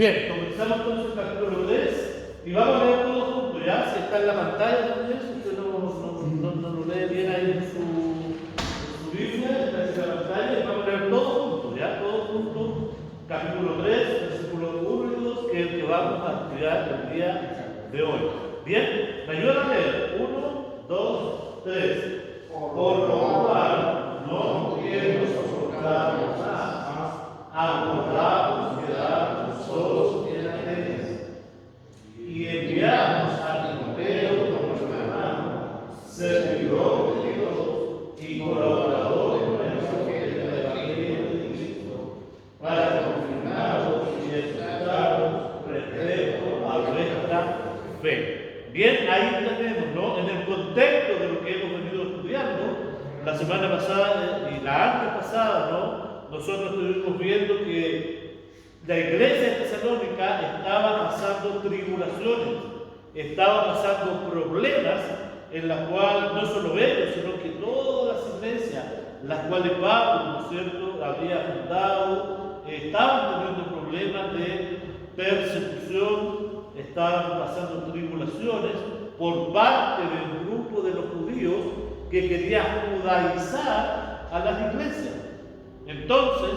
Bien, comenzamos entonces el capítulo 3 y vamos a leer todo junto, ¿ya? Si está en la pantalla también, si usted no lo lee bien ahí en su Biblia, está en la pantalla, y vamos a leer todo junto, ¿ya? Todo junto, capítulo 3, versículo 1 y 2, que es el que vamos a estudiar el día de hoy. Bien, me ayudan a leer. 1, 2, 3. Por lo cual no quiero soportar más, acordados quedarnos solos en Atenas, y enviamos a Timoteo como nuestro hermano, servidor de Dios y colaborador con nuestro Evangelio de Cristo, para confirmaros y exhortaros respecto a vuestra fe. Bien, ahí tenemos, ¿no? En el contexto de lo que hemos venido estudiando, la semana pasada y la antes pasada, ¿no? Nosotros estuvimos viendo que la iglesia de Tesalónica estaba pasando tribulaciones, estaba pasando problemas en las cuales no solo ellos, sino que todas las iglesias, las cuales Pablo, ¿no es cierto?, había fundado, estaban teniendo problemas de persecución, estaban pasando tribulaciones por parte del grupo de los judíos que quería judaizar a las iglesias. Entonces,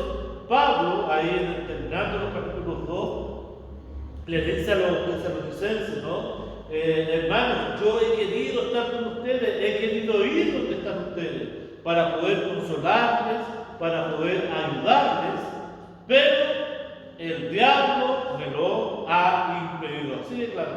Pablo, ahí terminando los capítulos 2, le dice a los tesalonicenses, ¿no? Hermanos, yo he querido estar con ustedes, he querido ir donde están ustedes, para poder consolarles, para poder ayudarles, pero el diablo me lo ha impedido. Así de claro,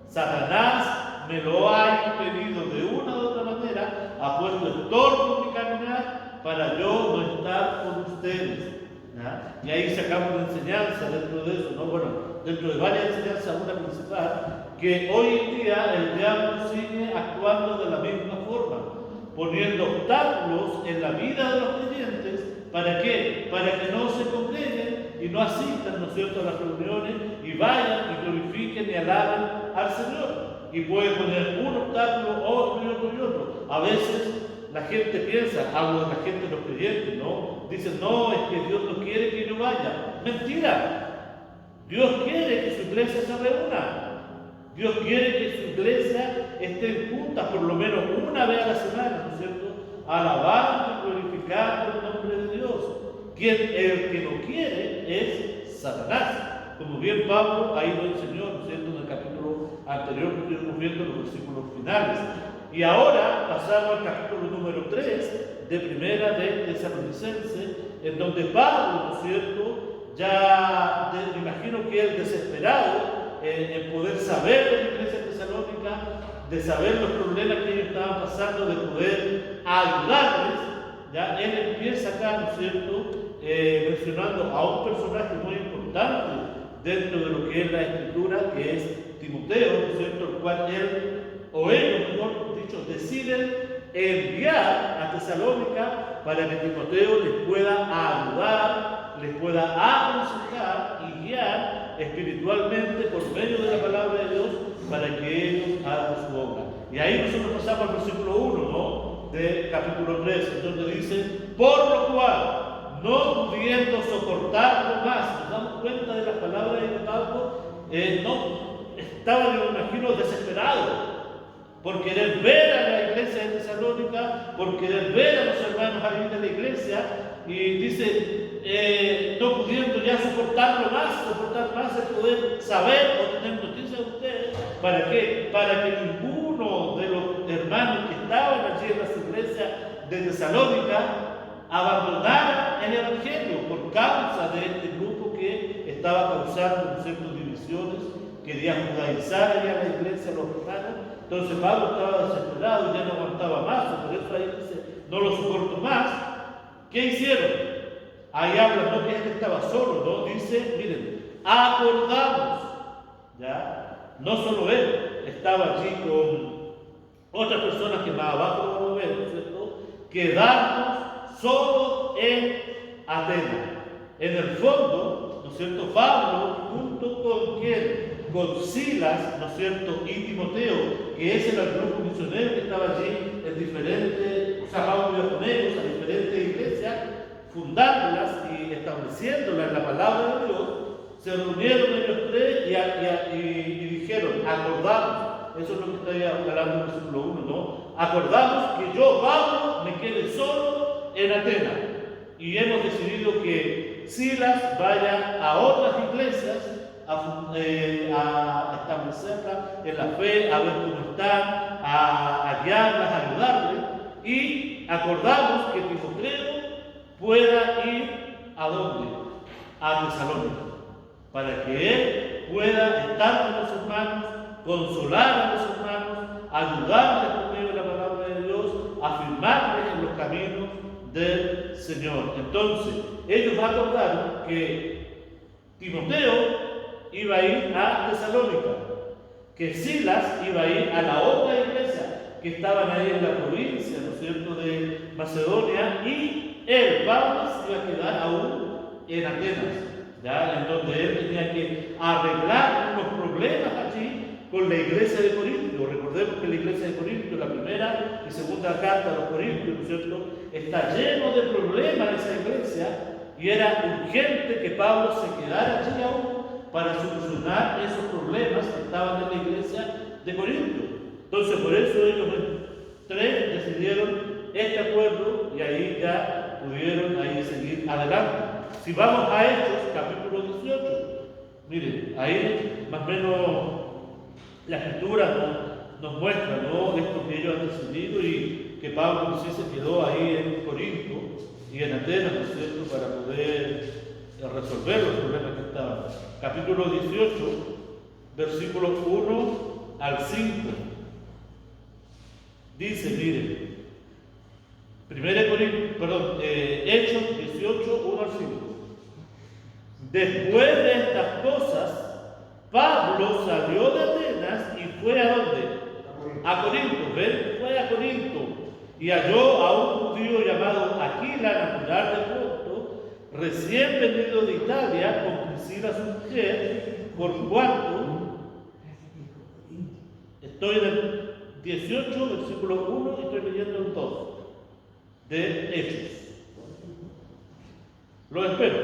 Satanás me lo ha impedido de una u otra manera, ha puesto estorbo en mi caminar para yo no estar con ustedes. ¿Ya? Y ahí sacamos una enseñanza dentro de eso, ¿no? Bueno, dentro de varias enseñanzas, una principal, que hoy en día el diablo sigue actuando de la misma forma, poniendo obstáculos en la vida de los creyentes. ¿Para qué? Para que no se congreguen y no asistan, ¿no es cierto?, a las reuniones y vayan y glorifiquen y alaben al Señor. Y puede poner un obstáculo, otro y otro y otro. A veces la gente piensa, hablo de la gente, los creyentes, ¿no? Dicen, no, es que Dios no quiere que yo vaya. Mentira. Dios quiere que su iglesia se reúna. Dios quiere que su iglesia esté juntas por lo menos una vez a la semana, ¿no es cierto?, alabando y glorificando el nombre de Dios. El que no quiere es Satanás. Como bien Pablo ahí lo enseñó, ¿no es cierto?, en el capítulo anterior que estuvimos viendo los versículos finales. Y ahora pasamos al capítulo número 3 de Primera de Tesalonicenses, en donde Pablo, ¿no es cierto?, ya me imagino que él desesperado en poder saber de la iglesia de Tesalónica, de saber los problemas que ellos estaban pasando, de poder ayudarles, ya él empieza acá, ¿no es cierto?, mencionando a un personaje muy importante dentro de lo que es la Escritura, que es Timoteo, ¿no es cierto?, el cual él, o ellos, mejor dicho, deciden enviar a Tesalónica para que Timoteo les pueda ayudar, les pueda aconsejar y guiar espiritualmente por medio de la palabra de Dios para que ellos hagan su obra. Y ahí nosotros pasamos al versículo 1, ¿no?, del capítulo 3, donde dice, por lo cual, no pudiendo soportarlo más, nos damos cuenta de las palabras de Pablo, no estaba, yo me imagino, desesperado por querer ver a la iglesia de Tesalónica, por querer ver a los hermanos ahí de la iglesia, y dice, no pudiendo ya soportar más el poder saber o tener noticias de ustedes. ¿Para qué? Para que ninguno de los hermanos que estaban allí en las iglesias de Tesalónica abandonara el Evangelio por causa de este grupo que estaba causando ciertas divisiones, quería judaizar allá a la iglesia, a los hermanos. Entonces Pablo estaba desesperado y ya no aguantaba más, por eso ahí dice, no lo soporto más. ¿Qué hicieron? Ahí habla, no que él estaba solo, ¿no? Dice, miren, acordamos, ¿ya? No solo él, estaba allí con otras personas que más abajo lo vamos a ver, ¿no es cierto?, quedarnos solos en Atenas. En el fondo, ¿no es cierto?, Pablo, junto con quién, con Silas, ¿no es cierto?, y Timoteo, que ese era el grupo misionero que estaba allí en diferentes, o sea, Pablo iba con ellos a diferentes iglesias, fundándolas y estableciéndolas en la palabra de Dios, Se reunieron ellos tres y dijeron, acordamos, eso es lo que está hablando en el versículo 1, ¿no? Acordamos que yo, Pablo, me quede solo en Atenas. Y hemos decidido que Silas vaya a otras iglesias a establecerlas en la fe, a ver cómo están, a guiarlas, a ayudarles. Y acordamos que Timoteo pueda ir ¿a dónde? A Tesalónica, para que él pueda estar con los hermanos, consolar a los hermanos, ayudarles por medio de la palabra de Dios, afirmarles en los caminos del Señor. Entonces, ellos acordaron que Timoteo iba a ir a Tesalónica, que Silas iba a ir a la otra iglesia que estaban ahí en la provincia, ¿no es cierto?, de Macedonia, y él, Pablo, se iba a quedar aún en Atenas, ¿ya? En donde él tenía que arreglar unos problemas allí con la iglesia de Corinto. Recordemos que la iglesia de Corinto, la primera y segunda carta a los Corintios, ¿no es cierto?, está lleno de problemas en esa iglesia, y era urgente que Pablo se quedara allí aún para solucionar esos problemas que estaban en la iglesia de Corinto. Entonces, por eso ellos tres decidieron este acuerdo y ahí ya pudieron ahí seguir adelante. Si vamos a Hechos, capítulo 18, miren, ahí más o menos la escritura nos muestra, ¿no?, esto que ellos han decidido, y que Pablo sí se quedó ahí en Corinto y en Atenas, ¿no es cierto?, para poder resolver los problemas que estaban. Capítulo 18, versículos 1 al 5. Dice, miren, Hechos 18, 1 al 5. Después de estas cosas, Pablo salió de Atenas y fue ¿a dónde? A Corinto. ¿Ven? Fue a Corinto y halló a un judío llamado Aquila, natural de Ponto, recién venido de Italia, con Priscila su mujer, por cuanto estoy en el 18, versículo 1, y estoy leyendo el 2 de Hechos. Lo espero.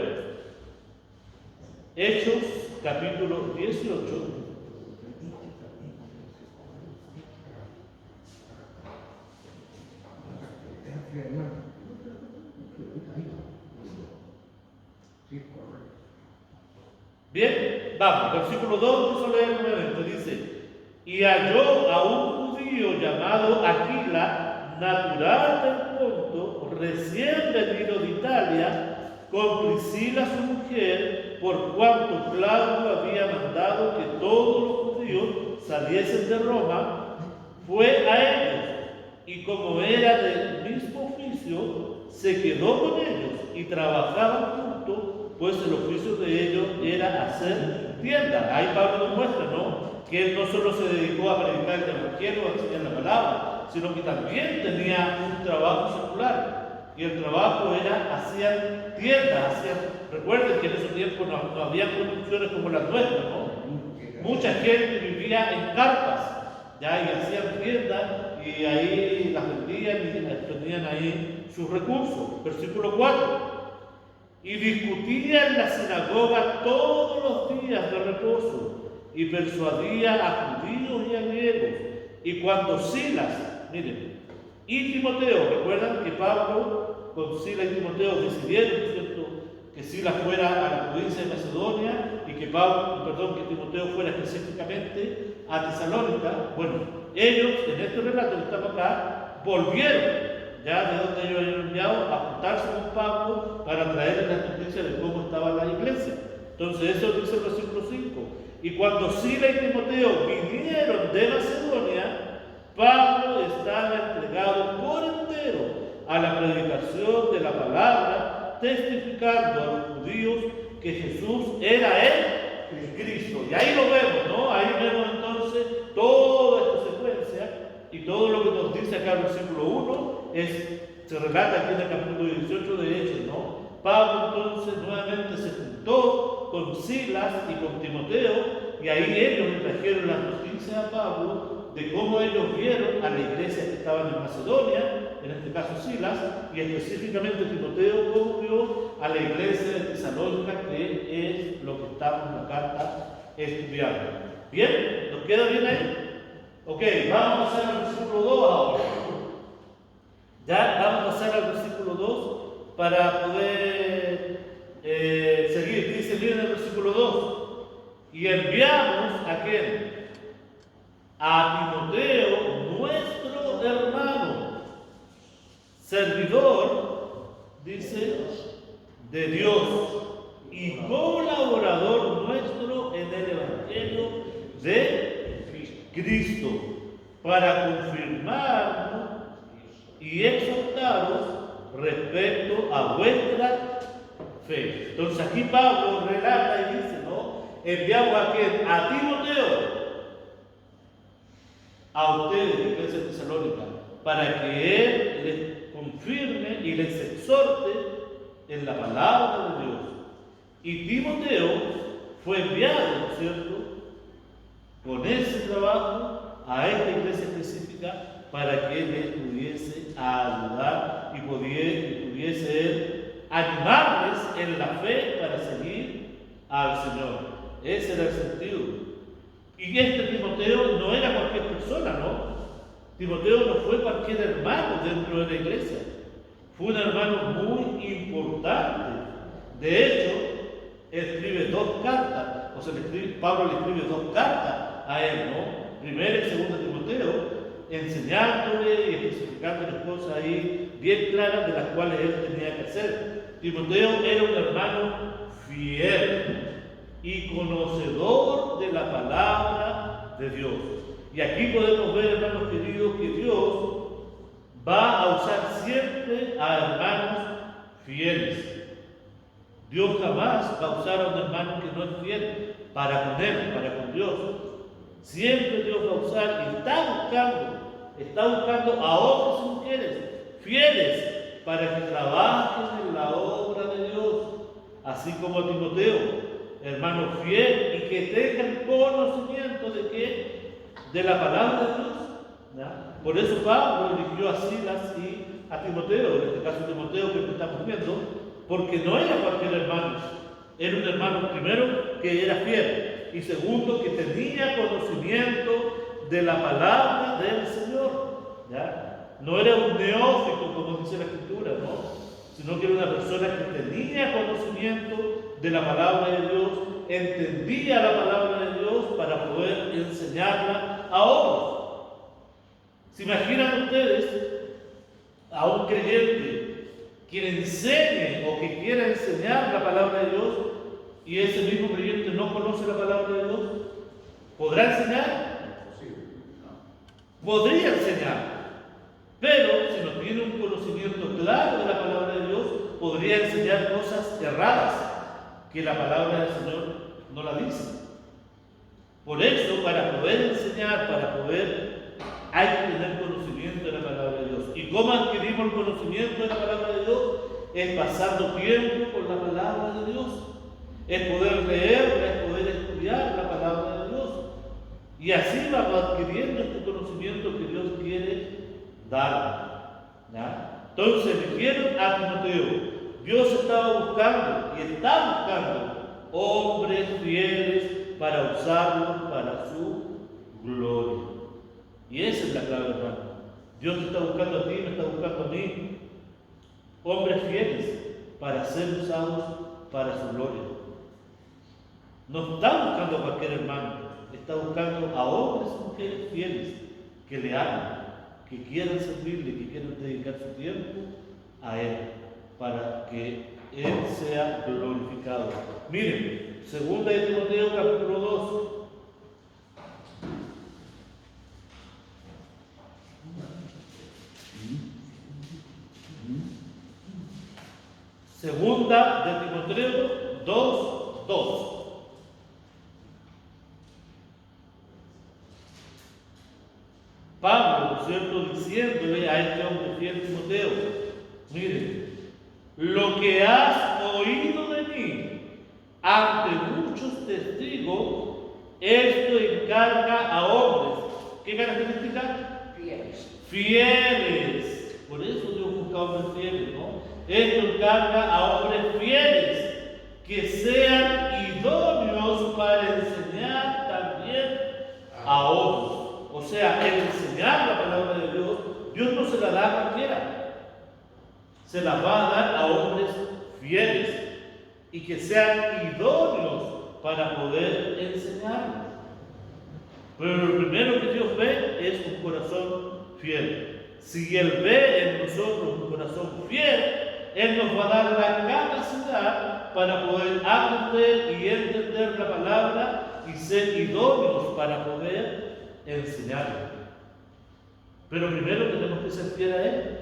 Hechos, capítulo 18. Bien, vamos, versículo 2, vamos a leer nuevamente, dice, y halló a un judío llamado Aquila, natural del Ponto, recién venido de Italia, con Priscila su mujer, por cuanto Claudio había mandado que todos los judíos saliesen de Roma, fue a ellos, y como era del mismo oficio, se quedó con ellos y trabajaban juntos, pues el oficio de ellos era hacer tiendas. Ahí Pablo nos muestra, ¿no?, que él no solo se dedicó a predicar el evangelio, a enseñar la palabra, sino que también tenía un trabajo secular. Y el trabajo era hacer tiendas, recuerden que en ese tiempo no había construcciones como las nuestras, ¿no? Mucha gente vivía en carpas, ya, y hacían tiendas, y ahí las vendían y tenían ahí sus recursos. Versículo 4. Y discutía en la sinagoga todos los días de reposo, y persuadía a judíos y a griegos. Y cuando Silas, miren, y Timoteo, recuerdan que Pablo con Silas y Timoteo decidieron, ¿no es cierto?, que Silas fuera a la provincia de Macedonia y que Timoteo fuera específicamente a Tesalónica. Bueno, ellos en este relato que estamos acá volvieron ya de donde ellos habían enviado a juntarse con Pablo para traerle las noticias de cómo estaba la iglesia. Entonces eso dice el versículo 5. Y cuando Silas y Timoteo vinieron de Macedonia, Pablo estaba entregado por entero a la predicación de la palabra, testificando a los judíos que Jesús era el Cristo. Y ahí lo vemos, ¿no? Ahí vemos entonces toda esta secuencia y todo lo que nos dice acá el versículo 1 se relata aquí en el capítulo 18 de Hechos, ¿no? Pablo entonces nuevamente se juntó con Silas y con Timoteo, y ahí ellos le trajeron las noticias a Pablo de cómo ellos vieron a la iglesia que estaban en Macedonia, en este caso Silas, y específicamente Timoteo, cómo vio a la iglesia de Tesalónica, que es lo que estamos en la carta estudiando. ¿Bien? ¿Nos queda bien ahí? Ok, vamos a pasar al versículo 2 ahora. Ya, vamos a pasar al versículo 2 para poder seguir. Dice bien el versículo 2. Y enviamos a quién? A Timoteo, nuestro hermano, servidor, dice, de Dios y colaborador nuestro en el Evangelio de Cristo, para confirmarnos y exhortaros respecto a vuestra fe. Entonces aquí Pablo relata y dice, ¿no? Enviamos a quién? A Timoteo, a ustedes, iglesia de Tesalónica, para que él les confirme y les exhorte en la palabra de Dios. Y Timoteo fue enviado, ¿cierto?, con ese trabajo a esta iglesia específica para que les pudiese ayudar y pudiese él animarles en la fe para seguir al Señor. Ese era el sentido. Y este Timoteo no era cualquier persona, ¿no? Timoteo no fue cualquier hermano dentro de la iglesia. Fue un hermano muy importante. De hecho, escribe 2 cartas, o sea, Pablo le escribe 2 cartas a él, ¿no? Primera y segunda Timoteo, enseñándole y especificándole cosas ahí bien claras de las cuales él tenía que hacer. Timoteo era un hermano fiel y conocedor de la palabra de Dios. Y aquí podemos ver, hermanos queridos, que Dios va a usar siempre a hermanos fieles. Dios jamás va a usar a un hermano que no es fiel para con Él, para con Dios. Siempre Dios va a usar y está buscando a hombres y mujeres fieles para que trabajen en la obra de Dios, así como a Timoteo, hermano fiel y que tengan conocimiento de qué, de la palabra de Dios. ¿Ya? Por eso Pablo eligió a Silas y a Timoteo, en este caso Timoteo que estamos viendo, porque no era cualquier hermano, era un hermano primero que era fiel y segundo que tenía conocimiento de la palabra del Señor. ¿Ya? No era un neófito como dice la Escritura, ¿no? Sino que era una persona que tenía conocimiento de la palabra de Dios, entendía la palabra de Dios para poder enseñarla a otros. ¿Se imaginan ustedes a un creyente quien enseñe o que quiera enseñar la palabra de Dios y ese mismo creyente no conoce la palabra de Dios? ¿Podrá enseñar? Podría enseñar, pero si no tiene un conocimiento claro de la palabra de Dios, podría enseñar cosas erradas que la palabra del Señor no la dice. Por eso, para poder enseñar, hay que tener conocimiento de la palabra de Dios. ¿Y cómo adquirimos el conocimiento de la palabra de Dios? Es pasando tiempo con la palabra de Dios. Es poder leerla, es poder estudiar la palabra de Dios. Y así vamos adquiriendo este conocimiento que Dios quiere dar. ¿Ya? Entonces, eligieron a Timoteo. Dios estaba buscando y está buscando hombres fieles para usarlos para su gloria. Y esa es la clave, hermano. Dios te está buscando a ti, me está buscando a mí. Hombres fieles para ser usados para su gloria. No está buscando a cualquier hermano, está buscando a hombres y mujeres fieles que le amen, que quieran servirle, que quieran dedicar su tiempo a Él, para que Él sea glorificado. Miren, 2 Timoteo capítulo 2. Segunda de Timoteo 2:2. Pablo, ¿no es cierto?, diciéndole a este hombre fiel Timoteo, miren, lo que has oído de mí ante muchos testigos, esto encarga a hombres. ¿Qué característica? Fieles. Fieles. Por eso Dios busca hombres fieles, ¿no? esto encarga a hombres fieles que sean idóneos para enseñar también a otros. O sea, el enseñar la palabra de Dios, Dios no se la da a cualquiera. Se la va a dar a hombres fieles y que sean idóneos para poder enseñarlos. Pero lo primero que Dios ve es un corazón fiel. Si Él ve en nosotros un corazón fiel, Él nos va a dar la capacidad para poder aprender y entender la palabra y ser idóneos para poder enseñarla. Pero primero tenemos que ser fiel a Él,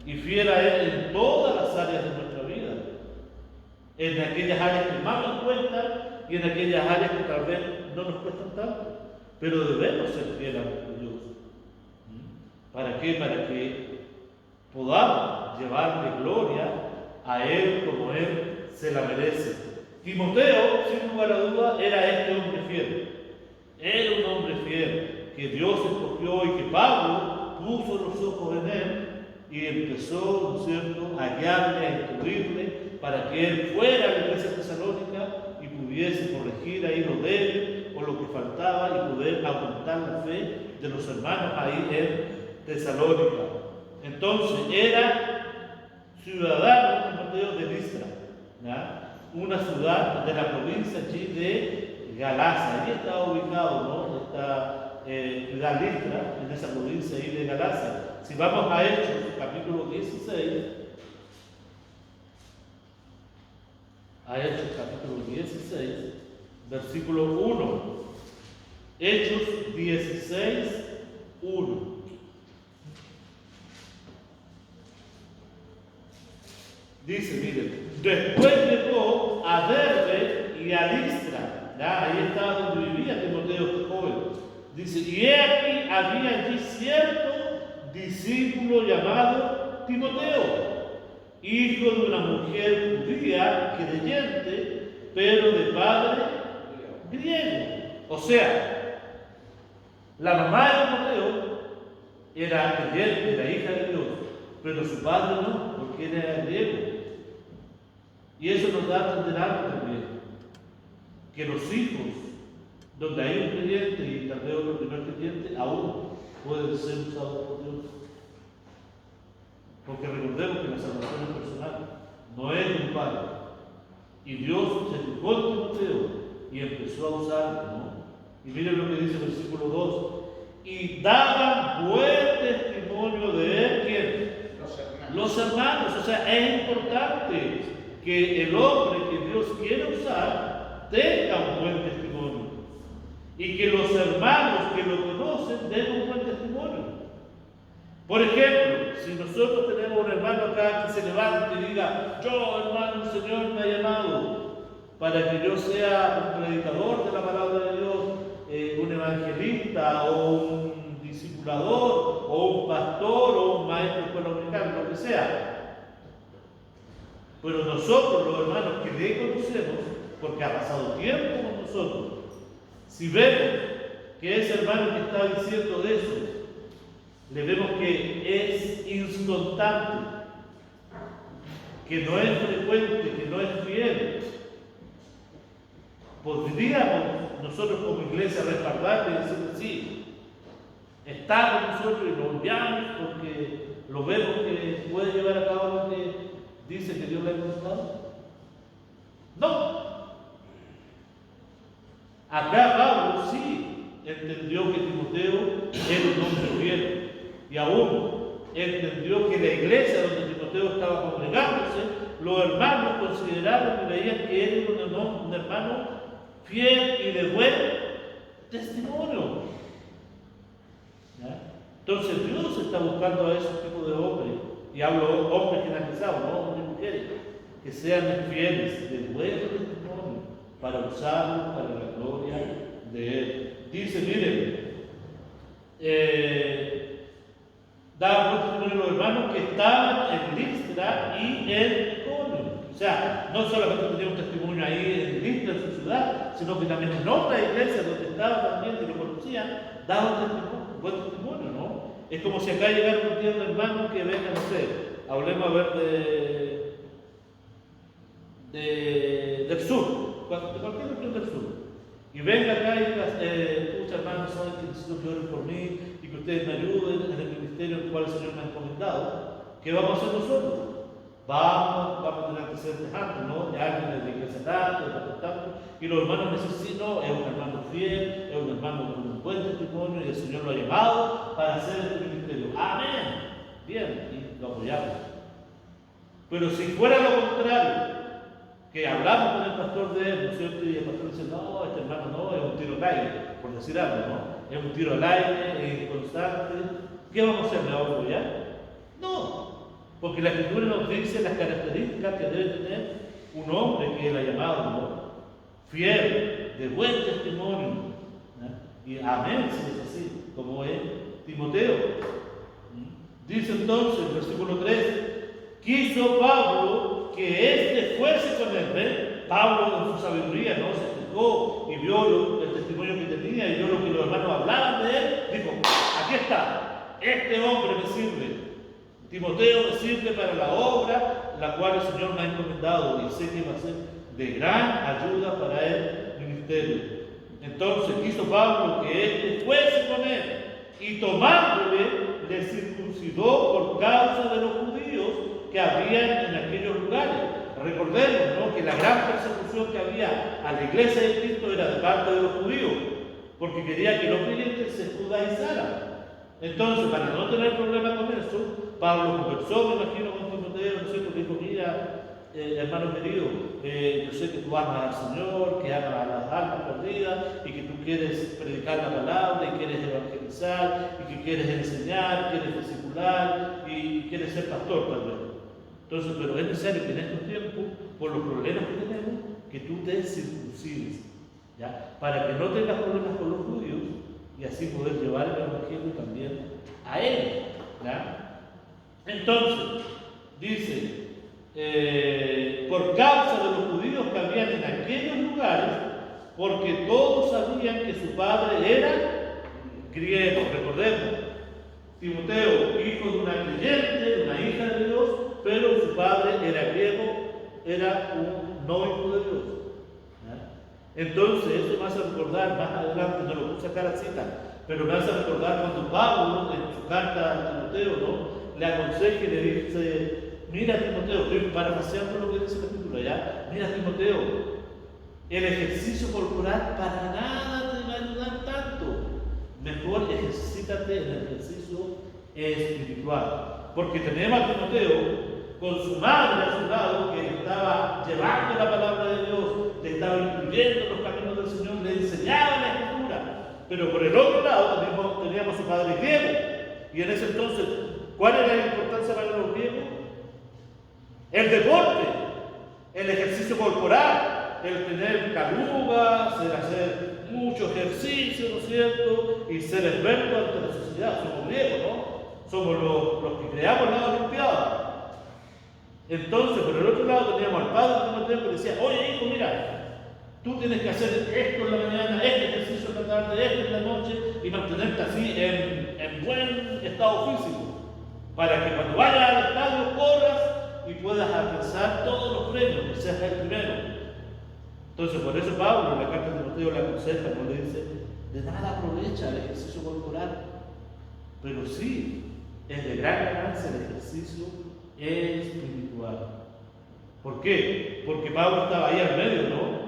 y fiel a Él en todas las áreas de nuestra vida, en aquellas áreas que más nos cuestan y en aquellas áreas que tal vez no nos cuestan tanto. Pero debemos ser fieles a Dios. ¿Para qué? Para que podamos llevarle gloria a Él como Él se la merece. Timoteo, sin lugar a duda, era este hombre fiel. Era un hombre fiel que Dios escogió y que Pablo puso los ojos en él y empezó, ¿no es cierto?, a guiarle, a instruirle para que él fuera a la iglesia tesalónica y pudiese corregir ahí lo débil o lo que faltaba y poder aumentar la fe de los hermanos ahí en Tesalónica. Entonces era ciudadano, Timoteo, de Listra, ¿ya?, una ciudad de la provincia allí de Galacia. Allí está ubicado, ¿no?, esta ciudad Listra, en esa provincia ahí de Galacia. Si vamos a Hechos, capítulo 16, a Hechos capítulo 16, versículo 1. Hechos 16, 1. Dice, miren, después llegó a Derbe y a Listra, ¿ya? Ahí estaba donde vivía Timoteo, este joven. Dice, y he aquí había allí cierto discípulo llamado Timoteo, hijo de una mujer judía creyente, pero de padre griego. O sea, la mamá de Timoteo era creyente, era hija de Dios, pero su padre no, porque era griego. Y eso nos da a entender algo también, que los hijos, donde hay un creyente y tal vez otro que no es creyente, aún pueden ser usados por Dios. Porque recordemos que la salvación es personal, no es de un padre. Y Dios se fijó en Timoteo y empezó a usarlo, ¿no? Y miren lo que dice el versículo 2. Y daban buen testimonio de él, ¿quién? Los hermanos. O sea, es importante que el hombre que Dios quiere usar tenga un buen testimonio. Y que los hermanos que lo conocen den un buen testimonio. Por ejemplo, si nosotros tenemos un hermano acá que se levante y diga, yo, hermano, el Señor me ha llamado para que yo sea un predicador de la palabra de Dios, un evangelista o un discipulador o un pastor o un maestro de escuela dominical, lo que sea. Pero nosotros, los hermanos que le conocemos, porque ha pasado tiempo con nosotros, si vemos que ese hermano que está diciendo de eso, le vemos que es inconstante, que no es frecuente, que no es fiel, podríamos nosotros como iglesia respaldarle y decirle, sí, está con nosotros y lo enviamos porque lo vemos que puede llevar a cabo lo que dice que Dios le ha contado. No. Acá Pablo sí entendió que Timoteo era un hombre fiel y aún entendió que la iglesia donde Timoteo estaba congregándose, los hermanos consideraron y veían que él era un hermano fiel y de buen testimonio. ¿Ya? Entonces Dios está buscando a esos tipos de hombres, y hablo de hombres generalizados, no hombres y mujeres, que sean fieles, de buen testimonio, para usarlos para la gloria de Él. Dice, miren, daban buen testimonio los hermanos que estaban en Listra y en Iconio. O sea, no solamente tenía un testimonio ahí en Listra, en su ciudad, sino que también en otra iglesia donde estaban también y lo conocían, daban un buen testimonio, ¿no? Es como si acá llegara un día un hermano que venga, no sé, hablemos a ver del sur, de cualquier región del sur, y venga acá y diga, pucha hermano, saben que necesito que oren por mí y que ustedes me ayuden en el ministerio en el cual el Señor me ha encomendado, ¿qué vamos a hacer nosotros? Vamos a tener que ser tejantes, ¿no? Ya alguien de la iglesia tanto, y los hermanos necesitan, no, es un hermano fiel, es un hermano con un buen testimonio y el Señor lo ha llamado para hacer este ministerio. Amén. Bien, y lo apoyamos. Pero si fuera lo contrario, que hablamos con el pastor de él, ¿no es cierto? Y el pastor dice, no, este hermano no, es un tiro al aire, por decir algo, ¿no? Es un tiro al aire, es inconstante. ¿Qué vamos a hacer? ¿Me vamos a apoyar? No, porque la Escritura nos dice las características que debe tener un hombre que él ha llamado, ¿no? Fiel, de buen testimonio, ¿no? Y amén, si es así, como es Timoteo. Dice entonces, el versículo 3, quiso Pablo que éste fuese con él. ¿Ven? Pablo en su sabiduría, ¿no? Se acercó y vio el testimonio que tenía y vio lo que los hermanos hablaban de él. Dijo, aquí está, este hombre me sirve. Timoteo me sirve para la obra la cual el Señor me ha encomendado y sé que va a ser de gran ayuda para el ministerio. Entonces quiso Pablo que éste fuese con él y tomándole le circuncidó por causa de los judíos que había en aquellos lugares. Recordemos, ¿no?, que la gran persecución que había a la iglesia de Cristo era de parte de los judíos, porque quería que los creyentes se judaizaran. Entonces, para no tener problema con eso, Pablo conversó, me imagino, con Timoteo, no sé, porque dijo, mira, hermano querido, yo sé que tú amas al Señor, que amas a las almas perdidas, y que tú quieres predicar la palabra, y quieres evangelizar, y que quieres enseñar, quieres discipular, y quieres ser pastor también. Entonces, pero es necesario que en estos tiempos, por los problemas que tenemos, que tú te circuncides, ¿ya? Para que no tengas problemas con los judíos, y así poder llevar el evangelio también a él, ¿ya? Entonces, dice, por causa de los judíos que habían en aquellos lugares, porque todos sabían que su padre era griego. Recordemos, Timoteo, hijo de una creyente, una hija de Dios, pero su padre era griego, era un no hijo de Dios. Entonces, eso me hace recordar, más adelante, no lo puse acá la cita, pero me hace recordar cuando Pablo, en su carta a Timoteo, ¿no?, le aconseja y le dice, mira Timoteo, estoy parafraseando lo que dice la Escritura, ¿ya? Mira Timoteo, el ejercicio corporal para nada te va a ayudar tanto. Mejor ejercítate en el ejercicio espiritual. Porque tenemos a Timoteo con su madre a su lado, que le estaba llevando la palabra de Dios, le estaba incluyendo en los caminos del Señor, le enseñaba la Escritura. Pero por el otro lado teníamos a su padre griego. Y en ese entonces, ¿cuál era la importancia para los griegos? El deporte, el ejercicio corporal, el tener calugas, el hacer mucho ejercicio, ¿no es cierto? Y ser experto ante la sociedad. Somos griegos, ¿no? Somos los que creamos la Olimpiada. Entonces, por el otro lado teníamos al padre de Timoteo que decía, oye hijo, mira, tú tienes que hacer esto en la mañana, este ejercicio en la tarde, este en la noche, y mantenerte así en buen estado físico, para que cuando vayas al estadio corras y puedas alcanzar todos los premios, que seas el primero. Entonces, por eso Pablo en la carta de Timoteo le aconseja, no le dice, de nada aprovecha el ejercicio corporal, pero sí, es de gran ganancia el ejercicio espiritual. ¿Por qué? Porque Pablo estaba ahí al medio, ¿no?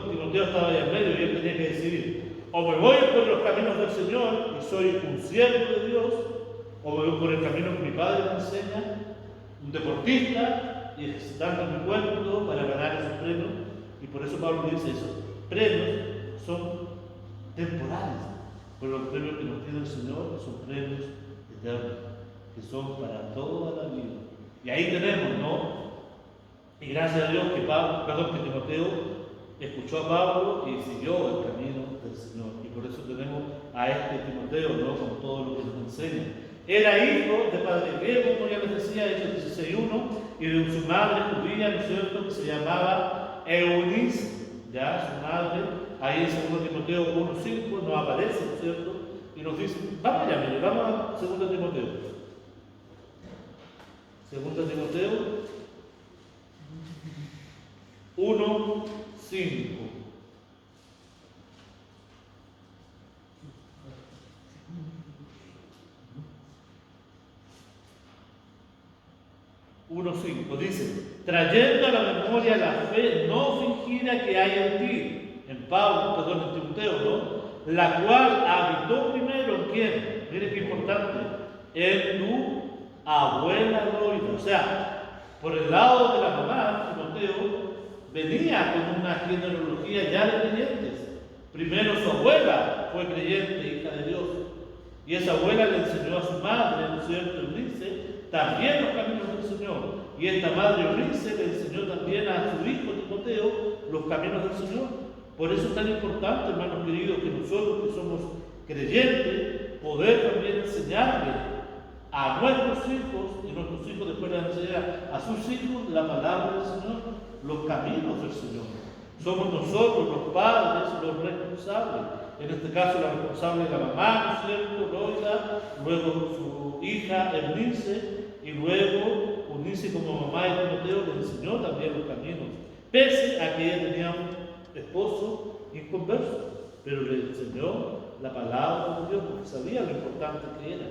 Timoteo estaba ahí al medio y él tenía que decidir, o me voy por los caminos del Señor y soy un siervo de Dios, o me voy por el camino que mi padre me enseña, un deportista, y ejercitando mi cuerpo para ganar esos premios. Y por eso Pablo dice, esos premios son temporales, pero los premios que nos tiene el Señor son premios eternos, que son para toda la vida. Y ahí tenemos, ¿no? Y gracias a Dios que Timoteo escuchó a Pablo y siguió el camino del Señor. Y por eso tenemos a este Timoteo, ¿no?, con todo lo que nos enseña. Era hijo de padre griego, como ya les decía, Hechos 16:1, y de su madre judía, ¿no es cierto?, que se llamaba Eunice, ya, su madre, ahí en 2 Timoteo 1:5 nos aparece, ¿no es cierto?, y nos dice, vamos allá, mire, vamos a 2 Timoteo. 2 Timoteo, 1:5. Dice, trayendo a la memoria la fe no fingida que hay en ti, en Timoteo, ¿no? La cual habitó primero en quién, mire qué importante, en tu abuela Loida. O sea, por el lado de la mamá, Timoteo venía con una genealogía ya de creyentes. Primero su abuela fue creyente, hija de Dios, y esa abuela le enseñó a su madre, ¿no es cierto?, Eunice, también los caminos del Señor. Y esta madre Eunice le enseñó también a su hijo Timoteo los caminos del Señor. Por eso es tan importante, hermanos queridos, que nosotros que somos creyentes, poder también enseñarle a nuestros hijos, y nuestros hijos después le enseñar a sus hijos la palabra del Señor, los caminos del Señor. Somos nosotros, los padres, los responsables. En este caso, la responsable es la mamá, ¿no es cierto?, Loida, luego su hija Eunice, y luego Eunice como mamá de Timoteo le enseñó también los caminos, pese a que ella tenía un esposo inconverso, pero le enseñó la palabra de Dios porque sabía lo importante que era,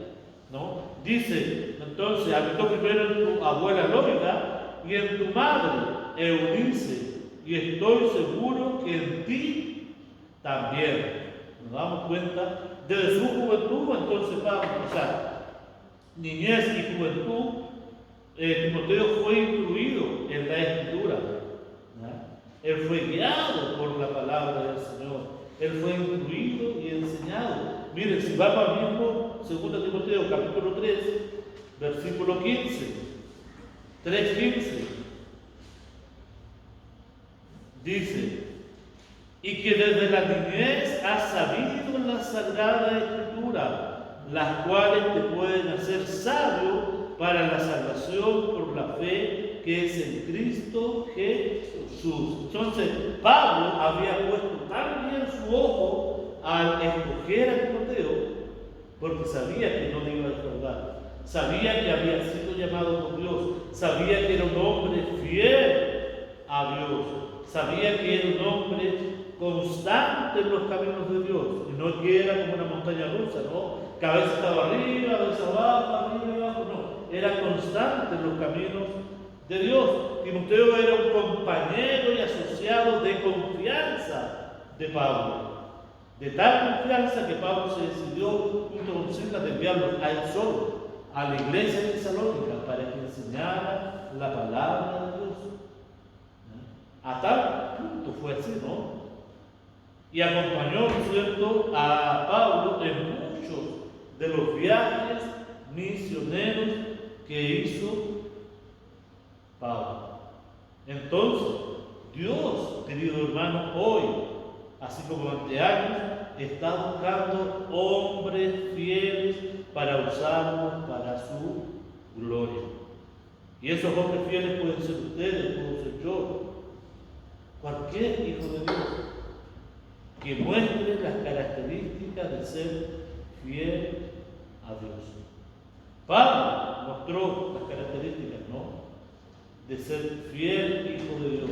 ¿no? Dice, entonces, habitó primero en tu abuela Loida y en tu madre Eunice, y estoy seguro que en ti también. Nos damos cuenta, desde su juventud, entonces Pablo, o sea, niñez y juventud, Timoteo fue instruido en la Escritura, ¿no? Él fue guiado por la palabra del Señor, él fue instruido y enseñado. Miren, si vamos al mismo 2 Timoteo capítulo 3, versículo 15, 3:15, dice, y que desde la niñez has sabido la Sagrada Escritura, las cuales te pueden hacer sabio para la salvación por la fe que es en Cristo Jesús. Entonces, Pablo había puesto tan bien su ojo al escoger a Timoteo, porque sabía que no le iba a defraudar, sabía que había sido llamado por Dios, sabía que era un hombre fiel a Dios, sabía que era un hombre constante en los caminos de Dios, y no que era como una montaña rusa, ¿no? Que a veces estaba arriba, a veces abajo, arriba, abajo, no. Era constante en los caminos de Dios. Timoteo era un compañero y asociado de confianza de Pablo. De tal confianza que Pablo se decidió, junto con Silas, de enviarlo a él solo, a la iglesia de Tesalónica, para que enseñara la palabra de Dios. A tal punto fue así, ¿no? Y acompañó, ¿no es cierto?, a Pablo en muchos de los viajes misioneros que hizo Pablo. Entonces, Dios, querido hermano, hoy, así como ante años, está buscando hombres fieles para usarlos para su gloria. Y esos hombres fieles pueden ser ustedes, pueden ser yo, cualquier hijo de Dios que muestre las características de ser fiel a Dios. Pablo mostró las características, ¿no?, de ser fiel hijo de Dios.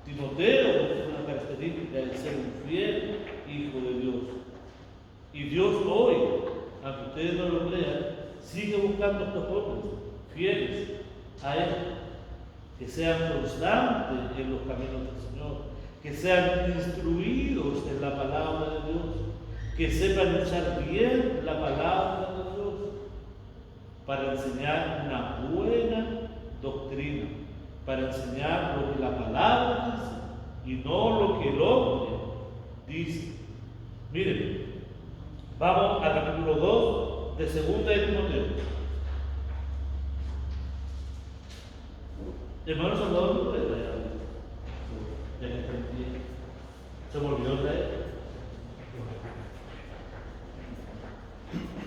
Timoteo mostró las características de ser un fiel hijo de Dios. Y Dios hoy, aunque ustedes no lo crean, sigue buscando a estos hombres fieles a Él, que sean constantes en los caminos del Señor, que sean instruidos en la palabra de Dios, que sepan usar bien la palabra de Dios para enseñar una buena doctrina, para enseñar lo que la palabra dice y no lo que el hombre dice. Miren, vamos al capítulo 2 de 2 de Timoteo. Hermano Salvador, ¿no puede traer algo? Ya que está aquí. ¿Se me olvidó traer?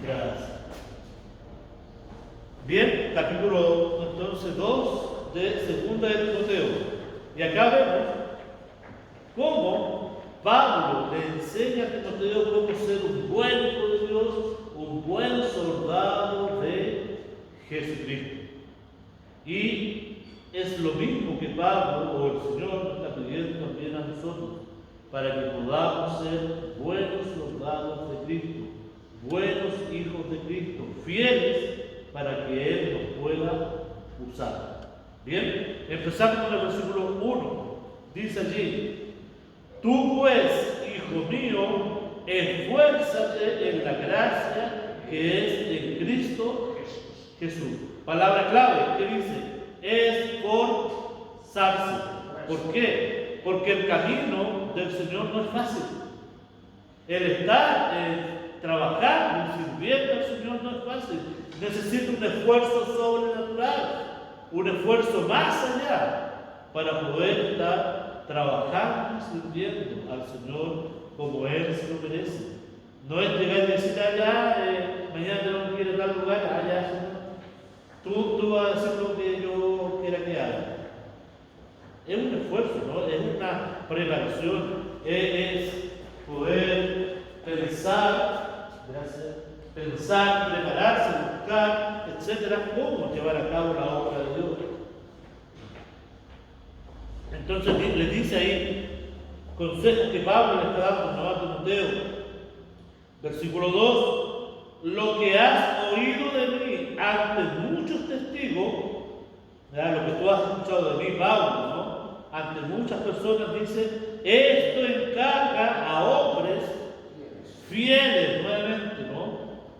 Gracias. Bien, capítulo entonces 2 de 2 de Timoteo. Y acá vemos cómo Pablo le enseña a Timoteo cómo ser un buen hijo de Dios, un buen soldado de Jesucristo. Y es lo mismo que Pablo o el Señor nos está pidiendo también a nosotros, para que podamos ser buenos soldados de Cristo, buenos hijos de Cristo, fieles para que Él nos pueda usar. Bien, empezamos con el versículo 1. Dice allí: tú pues, hijo mío, esfuérzate en la gracia que es en Cristo Jesús. Palabra clave, ¿qué dice? Esforzarse. ¿Por qué? Porque el camino del Señor no es fácil. El estar, trabajar, sirviendo al Señor no es fácil. Necesita un esfuerzo sobrenatural, un esfuerzo más allá para poder estar trabajando y sirviendo al Señor como Él se lo merece. No es llegar y decir, mañana tengo que ir a tal lugar, Señor, tú vas a hacer lo que yo quiera que haga. Es un esfuerzo, ¿no? Es una preparación, es poder pensar, prepararse, buscar, etcétera, cómo llevar a cabo la obra de Dios. Entonces le dice ahí consejos que Pablo le está dando a Timoteo. Versículo 2: lo que has oído de mí ante muchos testigos, ¿verdad? Lo que tú has escuchado de mí, Pablo, ¿no? Ante muchas personas, dice, esto encarga a hombres fieles, nuevamente, ¿no?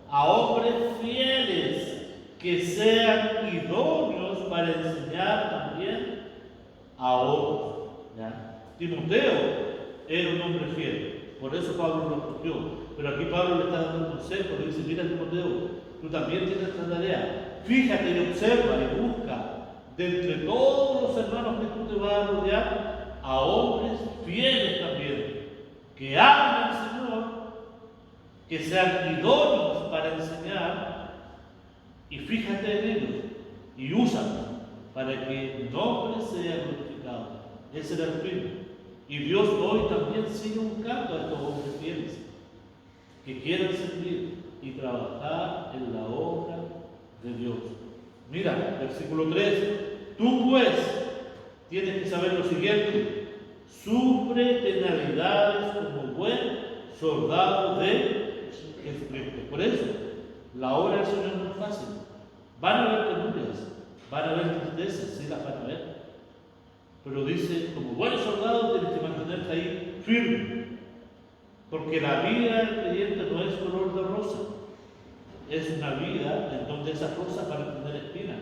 A hombres fieles que sean idóneos para enseñar también a otros. ¿Ya? Timoteo era un hombre fiel, por eso Pablo lo escogió. Pero aquí Pablo le está dando un consejo, le dice: mira, Timoteo, tú también tienes esta tarea. Fíjate y observa y busca de entre todos los hermanos que tú te vas a rodear a hombres fieles también, que amen al Señor, que sean idóneos para enseñar, y fíjate en ellos y úsalos para que el nombre sea glorificado. Ese era el fin. Y Dios hoy también sigue buscando a estos hombres fieles que quieran servir y trabajar en la obra de Dios. Mira, versículo 3: tú pues tienes que saber lo siguiente: sufre penalidades como buen soldado de Jesucristo. Por eso, la obra del Señor no es fácil. Van a haber penurias, van a haber tristezas, sí las van a ver. Pero dice, como buen soldado tienes que mantenerte ahí firme. Porque la vida del creyente no es color de rosa. Es una vida en donde esas rosas van a tener espinas.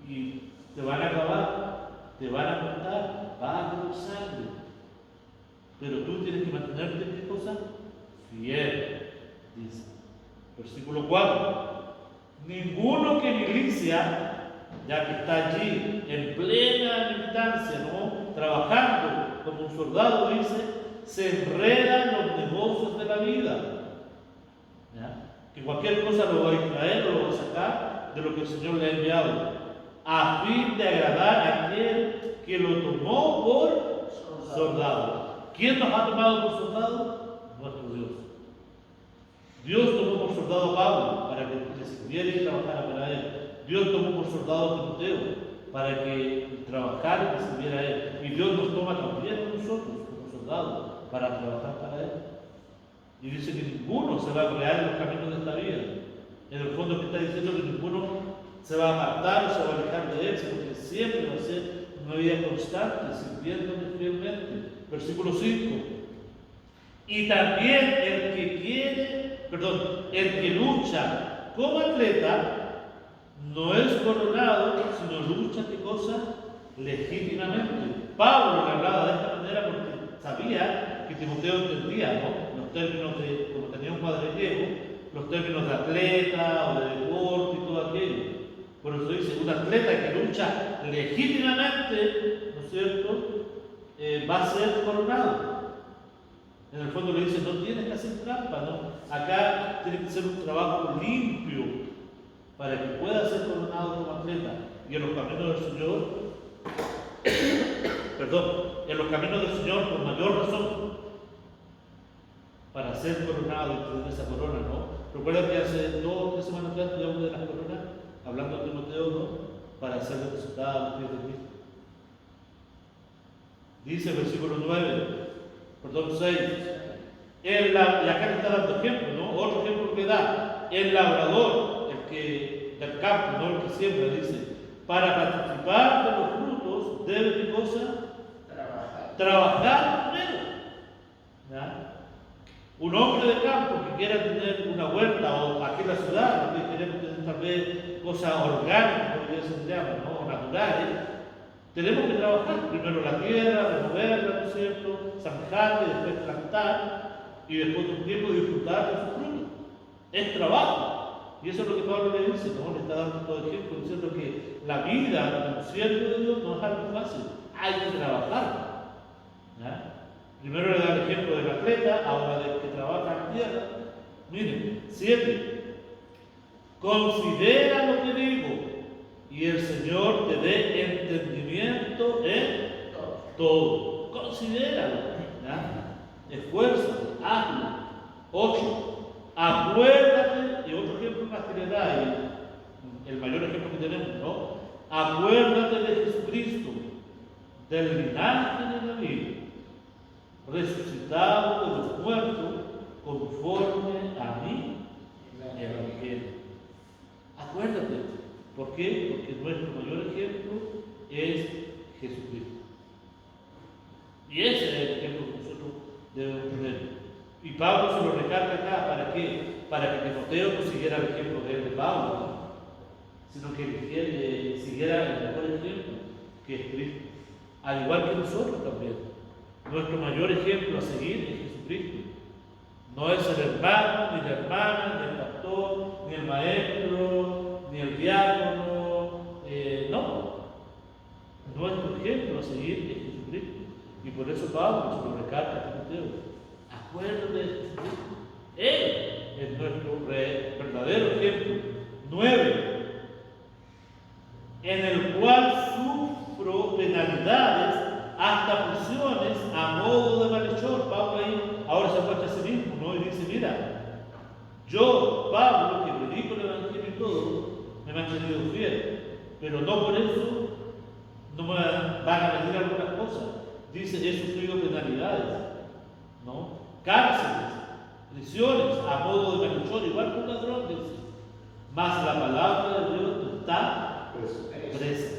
Y te van a acabar, te van a matar, va a correr sangre. Pero tú tienes que mantenerte, ¿qué cosa? Fiel, dice. Versículo 4: ninguno que milicia, ya que está allí en plena militancia, ¿no? Trabajando como un soldado, dice, se enreda en los negocios de la vida. ¿Ya? Que cualquier cosa lo va a distraer, lo va a sacar de lo que el Señor le ha enviado, a fin de agradar a aquel que lo tomó por soldado. ¿Quién nos ha tomado por soldado? Nuestro Dios. Dios tomó por soldado a Pablo para que le sirviera y trabajara para él. Dios tomó por soldado a Timoteo para que trabajara y le sirviera a él. Y Dios nos toma también a nosotros como soldados para trabajar para él. Y dice que ninguno se va a crear en los caminos de esta vida. En el fondo que está diciendo que ninguno se va a apartar o se va a alejar de él, sino que siempre va a ser una vida constante, sirviéndole fielmente. Versículo 5: y también el que lucha como atleta no es coronado, sino lucha, ¿qué cosa? Legítimamente. Pablo le hablaba de esta manera porque sabía que Timoteo entendía, ¿no? Los términos de, como tenía un padre griego, los términos de atleta o de deporte y todo aquello. Por eso dice, un atleta que lucha legítimamente, ¿no es cierto?, va a ser coronado. En el fondo le dice, no tienes que hacer trampa, ¿no? Acá tiene que ser un trabajo limpio para que pueda ser coronado como atleta. Y en los caminos del Señor, en los caminos del Señor, por mayor razón, para ser coronado y tener esa corona, ¿no? Recuerda que hace 2 o 3 semanas atrás estudiamos de las coronas, hablando de Timoteo, ¿no? Para ser representado a los pies de Cristo. Dice el versículo 6. Y acá le está dando ejemplo, ¿no? Otro ejemplo que da. El labrador, el que del campo, no el que siembra, dice, para participar de los frutos, debe ¿qué cosa? Trabajar primero. ¿Ya? Un hombre de campo que quiera tener una huerta, o aquí en la ciudad, que queremos tener tal vez cosas orgánicas, como se llama, ¿no? Naturales, tenemos que trabajar primero la tierra, removerla, ¿no es cierto? Zanjarla y después plantar, y después de un tiempo disfrutar de sus frutos. Es trabajo. Y eso es lo que Pablo le dice, ¿no? Le está dando todo ejemplo, diciendo que la vida de un siervo de Dios no es algo fácil, hay que trabajar. ¿Ya? Primero le da el ejemplo del atleta, ahora del que trabaja en tierra. Miren, 7. Considera lo que digo, y el Señor te dé entendimiento en todo. Considéralo. ¿Ya? Esfuérzate, hazlo. 8. Acuérdate, y otro ejemplo más que le da, el mayor ejemplo que tenemos, ¿no? Acuérdate de Jesucristo, del linaje de David, resucitado de los muertos, conforme a mí evangelio. Acuérdate. ¿Por qué? Porque nuestro mayor ejemplo es Jesucristo. Y ese es el ejemplo que nosotros debemos tener. Y Pablo se lo recarga acá, ¿para qué? Para que Timoteo no siguiera el ejemplo de Pablo, ¿no? Sino que siguiera el mejor ejemplo, que es Cristo. Al igual que nosotros también. Nuestro mayor ejemplo a seguir es Jesucristo. No es el hermano, ni la hermana, ni el pastor, ni el maestro, ni el diácono. No. Nuestro ejemplo a seguir es Jesucristo. Y por eso Pablo se lo recarga a Timoteo. Acuérdate de Jesucristo. Él es nuestro verdadero ejemplo. 9. En el cual sufro penalidades hasta prisiones a modo de malhechor. Pablo ahí ahora se muestra a sí mismo, ¿no? Y dice, mira, yo, Pablo, que predico el Evangelio y todo, me he mantenido fiel, pero no por eso no me van a venir algunas cosas. Dice, he sufrido penalidades, ¿no? Cárceles, prisiones a modo de malhechor, igual que un ladrón, dice. Mas la palabra de Dios no está presa.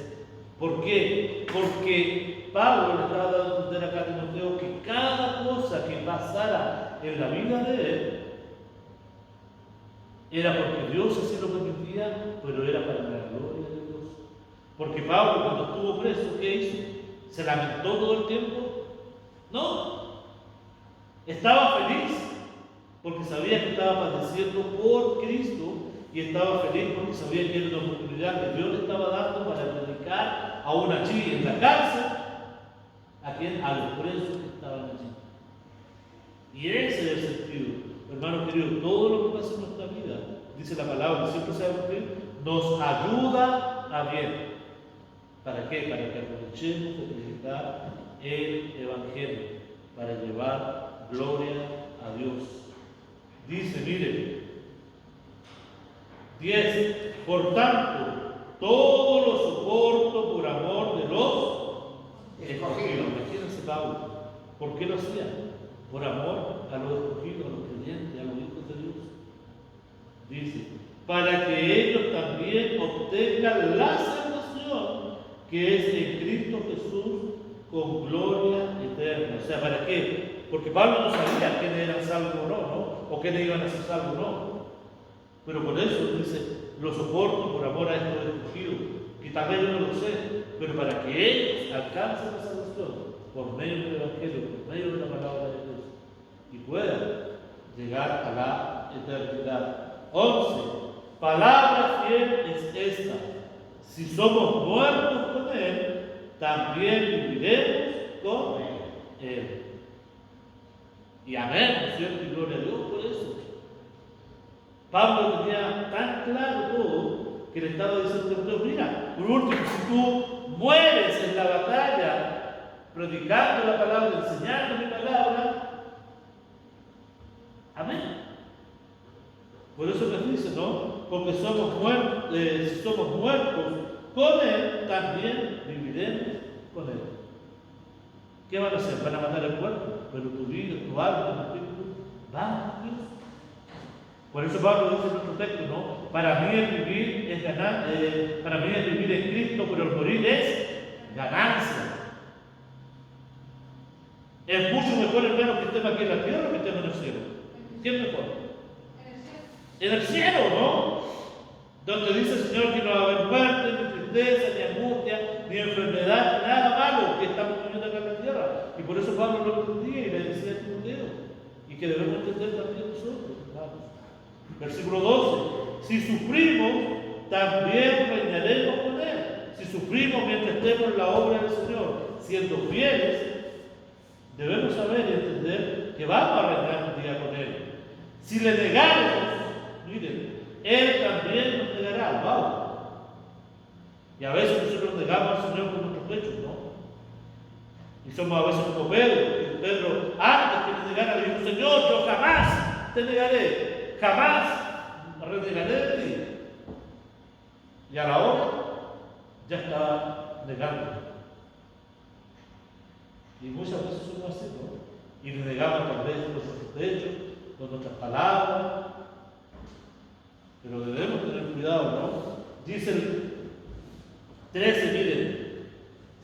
¿Por qué? Porque Pablo le estaba dando a entender acá a Timoteo que cada cosa que pasara en la vida de él era porque Dios así lo permitía, pero era para la gloria de Dios. Porque Pablo, cuando estuvo preso, ¿qué hizo? ¿Se lamentó todo el tiempo? No. Estaba feliz porque sabía que estaba padeciendo por Cristo, y estaba feliz porque sabía que era una oportunidad que Dios le estaba dando para predicar aún allí en la cárcel a los presos que estaban allí. Y ese es el sentido, hermano querido. Todo lo que pasa en nuestra vida, dice la palabra, siempre se va a cumplir, nos ayuda a bien. ¿Para qué? Para que aprovechemos de predicar el Evangelio, para llevar gloria a Dios. Dice, mire, 10. Por tanto, todo lo soporto por amor de los escogidos. Imagínense Pablo, ¿por qué lo hacía? Por amor a los escogidos, a los creyentes, a los hijos de Dios. Dice, para que ellos también obtengan la salvación que es en Cristo Jesús con gloria eterna. O sea, ¿para qué? Porque Pablo no sabía quiénes eran salvos o no, o quiénes iban a ser salvos o no. Pero por eso dice, lo soporto por amor a estos escogidos, que tal vez yo no lo sé, pero para que ellos alcancen la salvación por medio del Evangelio, por medio de la palabra de Dios, y puedan llegar a la eternidad. 11. Palabra fiel es esta: si somos muertos con Él, también viviremos con Él. Y amén, ¿no es cierto? Y gloria a Dios por eso. Pablo tenía tan claro todo que le estaba diciendo, mira, por último, si tú mueres en la batalla predicando la palabra, enseñando mi palabra, amén. Por eso les dice, ¿no? Porque somos muertos, si somos muertos con Él, también viviremos con Él. ¿Qué van a hacer? Van a matar el cuerpo, pero tu vida, tu alma, tu espíritu, va con Dios. Por eso Pablo dice en nuestro texto, ¿no? Para mí el vivir es ganar, para mí el vivir es Cristo, pero el morir es ganancia. Es mucho mejor, hermano, que estemos aquí en la tierra que estemos en el cielo. ¿Qué es mejor? En el cielo, ¿no? Donde dice el Señor que no va a haber muerte, ni tristeza, ni angustia, ni enfermedad, nada malo que estamos viviendo acá en la tierra. Y por eso Pablo lo entendía y le decía a Timoteo, y que debemos entender también nosotros, hermanos. Versículo 12. Si sufrimos, también reinaremos con Él. Si sufrimos mientras estemos en la obra del Señor, siendo fieles, debemos saber y entender que vamos a reinar un día con Él. Si le negamos, miren, Él también nos negará. ¡Wow! Y a veces nosotros negamos al Señor con nuestros pechos, ¿no? Y somos a veces como Pedro. Y Pedro, antes que le negara, le dijo: Señor, yo jamás te negaré, jamás renegaré de ti. Y a la hora ya está negando. Y muchas veces somos así, ¿no? Y le negamos tal vez con nuestros hechos, con nuestras palabras. Pero debemos tener cuidado, ¿no? Dice el 13, miren,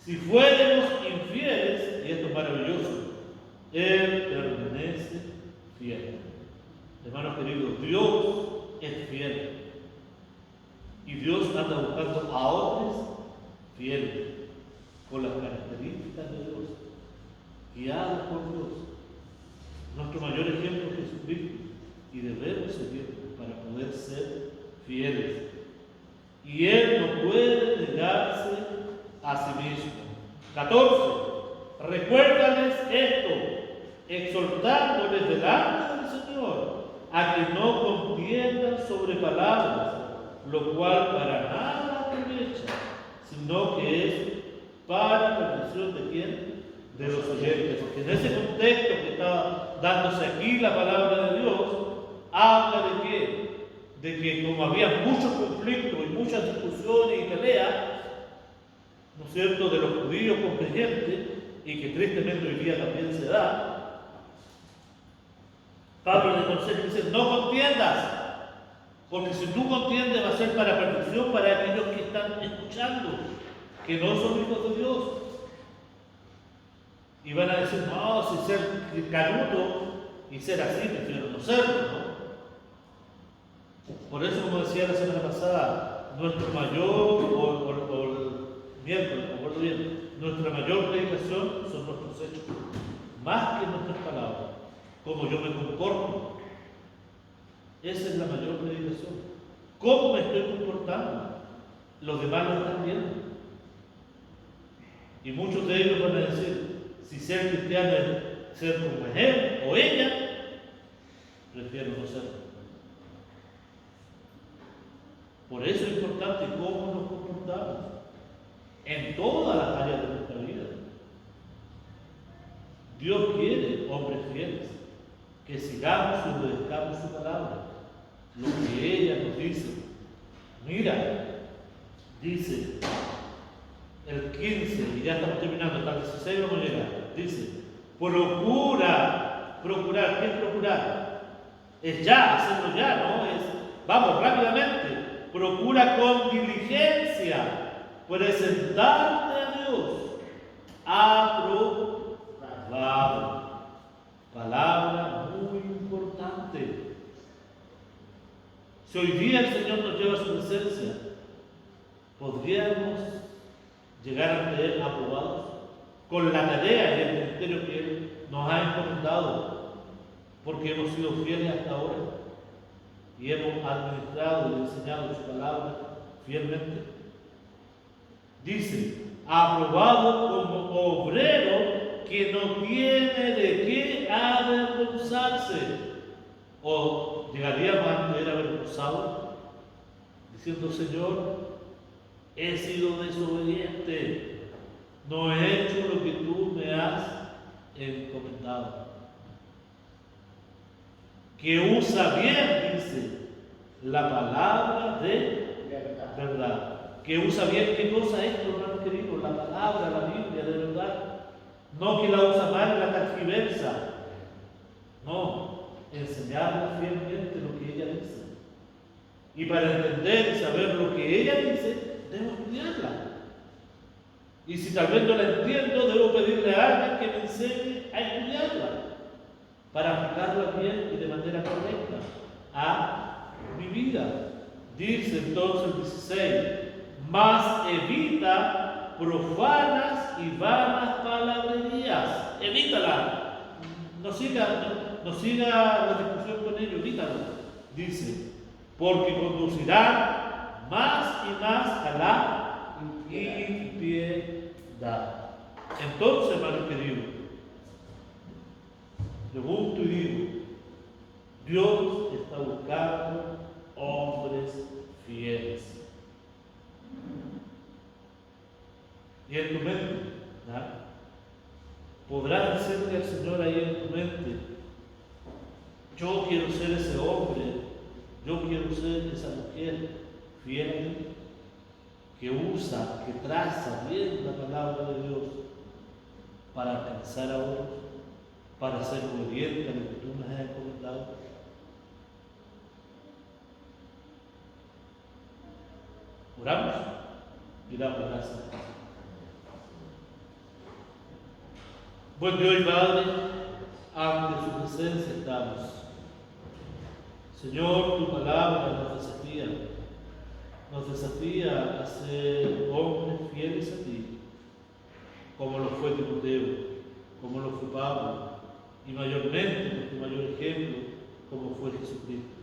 si fuéramos infieles, y esto es maravilloso, Él permanece fiel. Hermanos queridos, Dios es fiel. Y Dios anda buscando a hombres fieles, con las características de Dios, guiados por Dios. Nuestro mayor ejemplo es Jesucristo, y debemos seguirlo para poder ser fieles. Y Él no puede negarse a sí mismo. 14. Recuérdales esto, exhortándoles delante del Señor a que no contiendan sobre palabras, lo cual para nada aprovecha, sino que es para perdición de quién? De los oyentes. Porque en ese contexto que está dándose aquí la palabra de Dios, habla de qué? De que como había muchos conflictos y muchas discusiones y peleas, ¿no es cierto?, de los judíos con creyentes, y que tristemente hoy día también se da, Pablo le aconseja y dice: no contiendas, porque si tú contiendes va a ser para perdición para aquellos que están escuchando, que no son hijos de Dios. Y van a decir: no, si ser canuto y ser así, prefiero no serlo, ¿no? Por eso, como decía la semana pasada, nuestro mayor, o el miércoles, me acuerdo bien, nuestra mayor predicación son nuestros hechos, más que nuestras palabras, como yo me comporto. Esa es la mayor predicación. ¿Cómo me estoy comportando? Los demás lo están viendo. Y muchos de ellos van a decir: si ser cristiano es ser como él o ella, prefiero no serlo. Por eso es importante cómo nos comportamos en todas las áreas de nuestra vida. Dios quiere hombres fieles, que sigamos y obedezcamos su palabra, lo que ella nos dice. Mira, dice el 15, y ya estamos terminando, hasta el 16 vamos a llegar. Dice: procurar, ¿qué es procurar? Es ya, hacerlo ya, ¿no? Es, vamos, rápidamente. Procura con diligencia presentarte a Dios aprobado. Palabra muy importante. Si hoy día el Señor nos lleva a su presencia, ¿podríamos llegar ante Él aprobados con la tarea y el ministerio que Él nos ha encomendado, porque hemos sido fieles hasta ahora y hemos administrado y enseñado su palabra fielmente? Dice: aprobado como obrero que no tiene de qué avergonzarse. O llegaríamos a ser avergonzados diciendo: Señor, he sido desobediente, no he hecho lo que tú me has encomendado. Que usa bien, dice, la palabra de verdad. Que usa bien, ¿qué cosa es esto, hermano querido? La palabra, la Biblia, de verdad. No que la usa mal, la tergiversa. No, enseñarla fielmente lo que ella dice. Y para entender y saber lo que ella dice, debo estudiarla. Y si tal vez no la entiendo, debo pedirle a alguien que me enseñe a estudiarla, para aplicarla bien y de manera correcta a mi vida. Dice entonces el 16, mas evita profanas y vanas palabrerías. Evítala. No siga la discusión con ellos, evítalo. Dice, porque conducirán más y más a la impiedad. Entonces, hermano querido, pregunto y digo, Dios está buscando hombres fieles. Y en tu mente, ¿verdad? Podrás decirle al Señor ahí en tu mente, yo quiero ser ese hombre, yo quiero ser esa mujer fiel, que usa, que traza bien la palabra de Dios para alcanzar a otros, para ser obediente a lo que tú me has encomendado. Oramos y damos gracias. Buen Dios y Padre, ante su presencia estamos. Señor, tu palabra nos desafía a ser hombres fieles a ti, como lo fue Timoteo, como lo fue Pablo, y mayormente, por tu mayor ejemplo, como fue Jesucristo.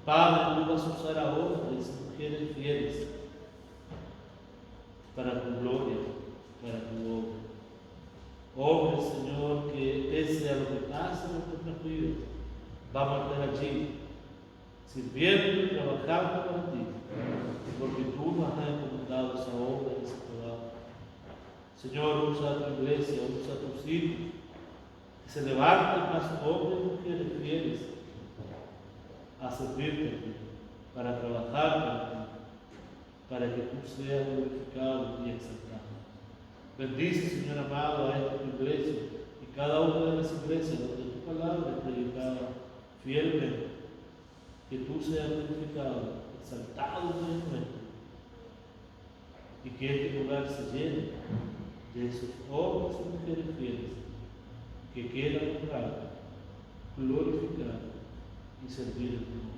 Padre, tú vas a usar a hombres y mujeres fieles para tu gloria, para tu obra. Hombres, Señor, que pese a lo que pasa en nuestras vidas, vamos a estar allí, sirviendo y trabajando para ti, porque tú nos has encomendado esa obra y ese trabajo. Señor, usa a tu iglesia, usa a tus hijos, que se levanten más hombres y mujeres fieles a servirte a ti, para trabajar para ti, para que tú seas glorificado y exaltado. Bendice, Señor amado, a esta tu iglesia y cada una de las iglesias donde tu palabra es predicada fielmente, que tú seas glorificado, exaltado en el momento, y que este lugar se llene de esos hombres y mujeres fieles que quieran honrar, glorificar y servir en tu nombre.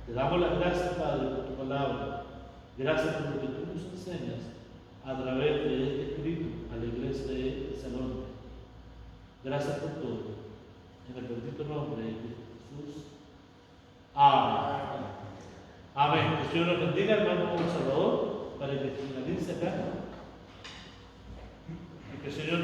Te damos las gracias, Padre, por tu palabra. Gracias por lo que tú nos enseñas a través de este escrito a la iglesia de Tesalónica. Gracias por todo. En el bendito nombre de Jesús. Amén. Amén. Que el Señor nos bendiga, hermano Salvador, para que finalice acá. Y que el Señor